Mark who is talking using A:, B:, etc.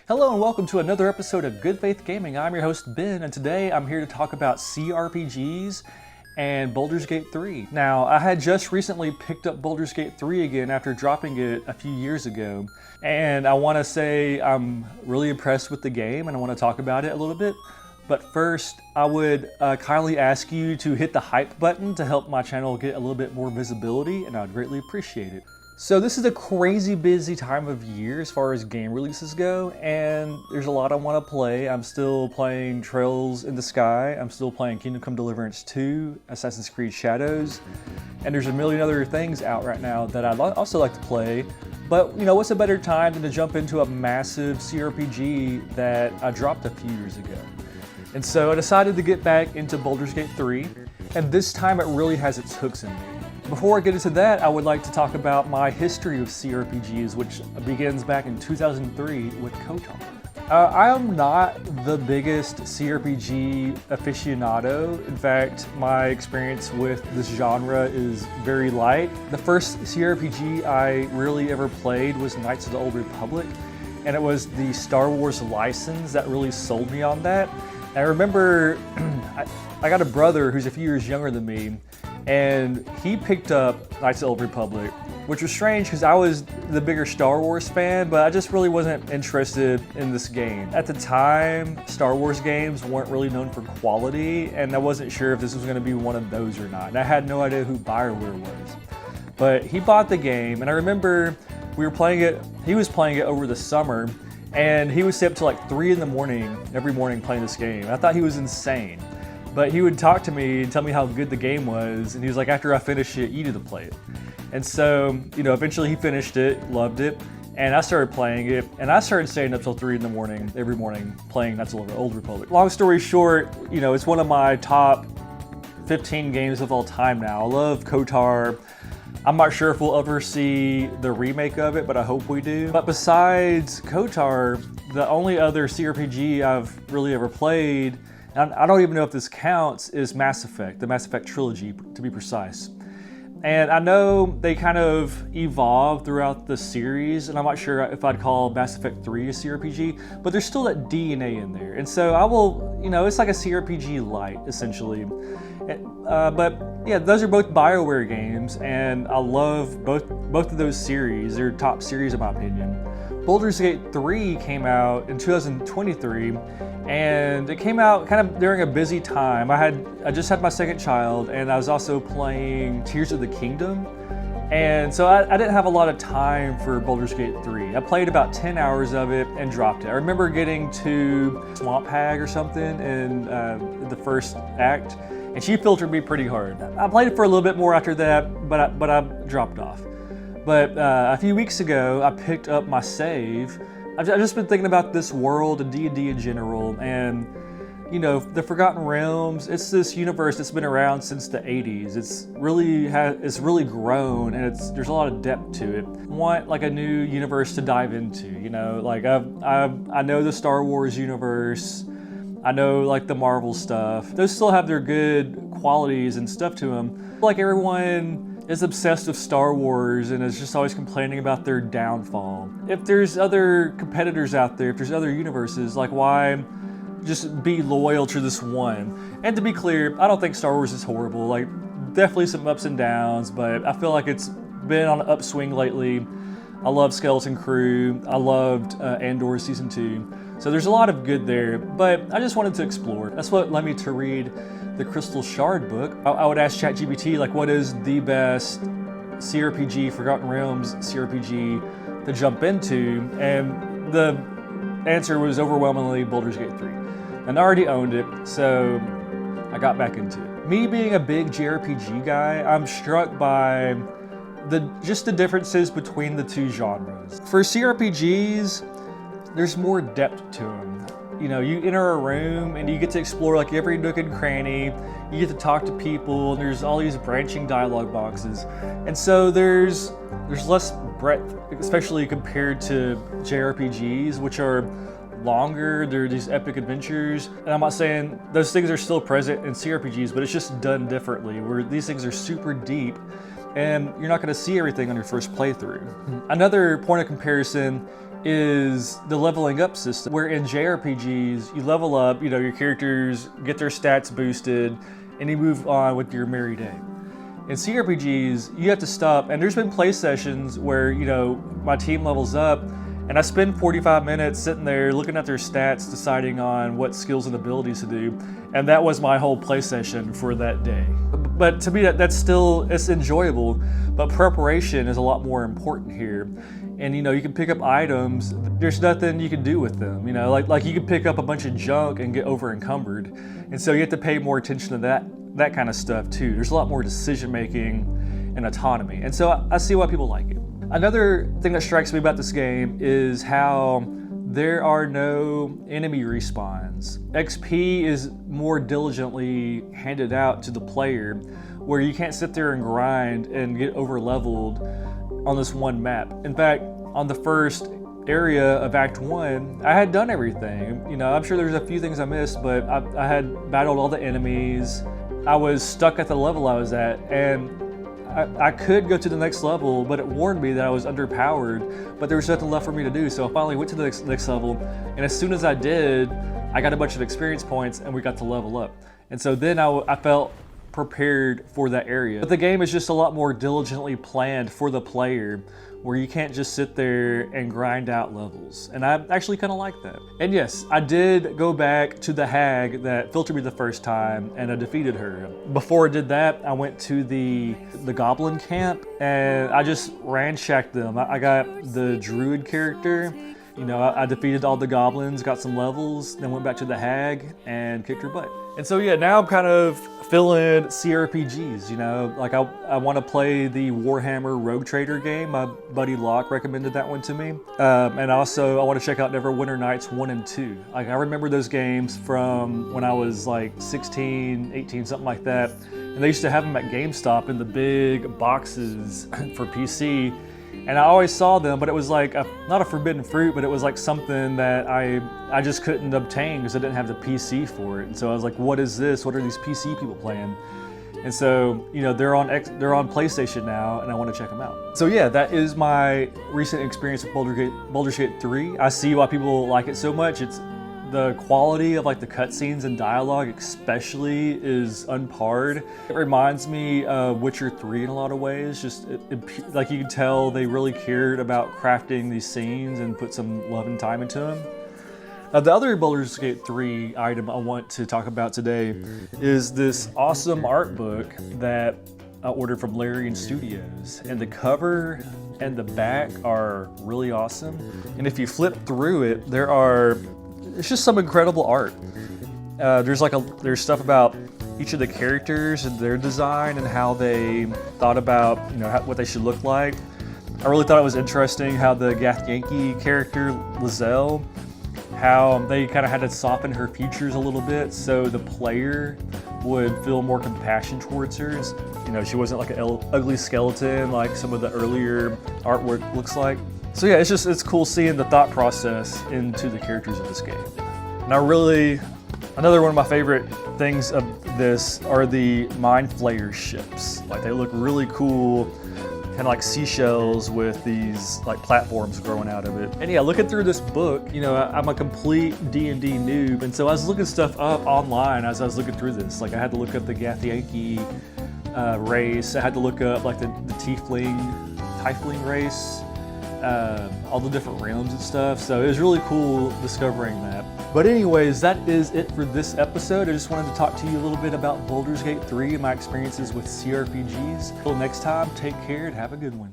A: Hello and welcome to another episode of Good Faith Gaming. I'm your host Ben, and today I'm here to talk about CRPGs and Baldur's Gate 3. Now, I had just recently picked up Baldur's Gate 3 again after dropping it a few years ago, and I want to say I'm really impressed with the game and I want to talk about it a little bit. But first, I would kindly ask you to hit the hype button to help my channel get a little bit more visibility, and I'd greatly appreciate it. So this is a crazy busy time of year as far as game releases go, and there's a lot I want to play. I'm still playing Trails in the Sky, I'm still playing Kingdom Come Deliverance 2, Assassin's Creed Shadows, and there's a million other things out right now that I'd also like to play. But you know, what's a better time than to jump into a massive CRPG that I dropped a few years ago? And so I decided to get back into Baldur's Gate 3, and this time it really has its hooks in me. Before I get into that, I would like to talk about my history of CRPGs, which begins back in 2003 with KOTOR. I am not the biggest CRPG aficionado. In fact, my experience with this genre is very light. The first CRPG I really ever played was Knights of the Old Republic, and it was the Star Wars license that really sold me on that. And I remember I got a brother who's a few years younger than me, and he picked up Knights of the Old Republic, which was strange because I was the bigger Star Wars fan, but I just really wasn't interested in this game. At the time, Star Wars games weren't really known for quality, and I wasn't sure if this was going to be one of those or not. And I had no idea who BioWare was. But he bought the game, and I remember we were playing it, he was playing it over the summer, and he would stay up till like 3 in the morning, every morning playing this game. I thought he was insane. But he would talk to me and tell me how good the game was, and he was like, after I finish it, you need to play it. And so, you know, eventually he finished it, loved it, and I started playing it, and I started staying up till 3 in the morning, every morning, playing Knights of the Old Republic. Long story short, you know, it's one of my top 15 games of all time now. I love KOTOR. I'm not sure if we'll ever see the remake of it, but I hope we do. But besides KOTOR, the only other CRPG I've really ever played, and I don't even know if this counts, is Mass Effect, the Mass Effect trilogy, to be precise. And I know they kind of evolved throughout the series, and I'm not sure if I'd call Mass Effect 3 a CRPG, but there's still that DNA in there. And so I will, you know, it's like a CRPG light, essentially. But yeah, those are both BioWare games, and I love both of those series. They're top series in my opinion. Baldur's Gate 3 came out in 2023, and it came out kind of during a busy time. I just had my second child, and I was also playing Tears of the Kingdom, and so I didn't have a lot of time for Baldur's Gate 3. I played about 10 hours of it and dropped it. I remember getting to Swamp Hag or something in the first act, and she filtered me pretty hard. I played it for a little bit more after that, but I dropped off. But a few weeks ago, I picked up my save. I've just been thinking about this world and D&D in general, and you know, the Forgotten Realms, it's this universe that's been around since the 80s. It's really grown, and there's a lot of depth to it. I want like a new universe to dive into, you know, like I know the Star Wars universe, I know like the Marvel stuff. Those still have their good qualities and stuff to them. Like everyone is obsessed with Star Wars and is just always complaining about their downfall. If there's other competitors out there, if there's other universes, like why just be loyal to this one? And to be clear, I don't think Star Wars is horrible. Like definitely some ups and downs, but I feel like it's been on an upswing lately. I love Skeleton Crew. I loved Andor Season 2. So there's a lot of good there, but I just wanted to explore. That's what led me to read the Crystal Shard book. I would ask ChatGPT, like, what is the best CRPG, Forgotten Realms CRPG to jump into? And the answer was overwhelmingly Baldur's Gate 3. And I already owned it, so I got back into it. Me being a big JRPG guy, I'm struck by just the differences between the two genres. For CRPGs, there's more depth to them. You know, you enter a room and you get to explore like every nook and cranny. You get to talk to people, and there's all these branching dialogue boxes. And so there's less breadth, especially compared to JRPGs, which are longer. They're these epic adventures. And I'm not saying those things are still present in CRPGs, but it's just done differently, where these things are super deep and you're not going to see everything on your first playthrough. Another point of comparison is the leveling up system, where in JRPGs, you level up, you know, your characters get their stats boosted, and you move on with your merry day. In CRPGs, you have to stop, and there's been play sessions where, you know, my team levels up, and I spend 45 minutes sitting there looking at their stats, deciding on what skills and abilities to do, and that was my whole play session for that day. But to me, that's still, it's enjoyable, but preparation is a lot more important here. And you know, you can pick up items, there's nothing you can do with them. You know, like you can pick up a bunch of junk and get over encumbered. And so you have to pay more attention to that kind of stuff too. There's a lot more decision making and autonomy. And so I see why people like it. Another thing that strikes me about this game is how there are no enemy respawns. XP is more diligently handed out to the player, where you can't sit there and grind and get over leveled on this one map. In fact, on the first area of Act 1, I had done everything. You know, I'm sure there's a few things I missed, but I had battled all the enemies. I was stuck at the level I was at, and I could go to the next level, but it warned me that I was underpowered, but there was nothing left for me to do. So I finally went to the next level, and as soon as I did, I got a bunch of experience points and we got to level up. And so then I felt prepared for that area. But the game is just a lot more diligently planned for the player, where you can't just sit there and grind out levels. And I actually kind of like that. And yes, I did go back to the hag that filtered me the first time, and I defeated her. Before I did that, I went to the goblin camp, and I just ransacked them. I got the druid character. You know, I defeated all the goblins, got some levels, then went back to the hag and kicked her butt. And so yeah, now I'm kind of feeling CRPGs, you know, like I want to play the Warhammer Rogue Trader game. My buddy Locke recommended that one to me. And also I want to check out Neverwinter Nights 1 and 2. Like, I remember those games from when I was like 16, 18, something like that. And they used to have them at GameStop in the big boxes for PC. And I always saw them, but it was like not a forbidden fruit, but it was like something that I just couldn't obtain because I didn't have the PC for it. And so I was like, what is this? What are these PC people playing? And so, you know, they're on PlayStation now, and I want to check them out. So yeah, that is my recent experience with Baldur's Gate 3. I see why people like it so much. It's the quality of like the cutscenes and dialogue especially is unparred. It reminds me of Witcher 3 in a lot of ways. Just like you can tell they really cared about crafting these scenes and put some love and time into them. The other Baldur's Gate 3 item I want to talk about today is this awesome art book that I ordered from Larian Studios. And the cover and the back are really awesome. And if you flip through it, it's just some incredible art. There's stuff about each of the characters and their design and how they thought about, you know, what they should look like. I really thought it was interesting how the Githyanki character, Lizelle, how they kind of had to soften her features a little bit so the player would feel more compassion towards her. You know, she wasn't like an ugly skeleton like some of the earlier artwork looks like. So yeah, it's cool seeing the thought process into the characters of this game. Now another one of my favorite things of this are the Mind Flayer ships. Like, they look really cool, kind of like seashells with these like platforms growing out of it. And yeah, looking through this book, you know, I'm a complete D&D noob, and so I was looking stuff up online as I was looking through this. Like, I had to look up the Githyanki race. I had to look up like the Tiefling race. All the different realms and stuff, so it was really cool discovering that. But anyways, that is it for this episode. I just wanted to talk to you a little bit about Baldur's Gate 3 and my experiences with CRPGs. Until next time, take care and have a good one.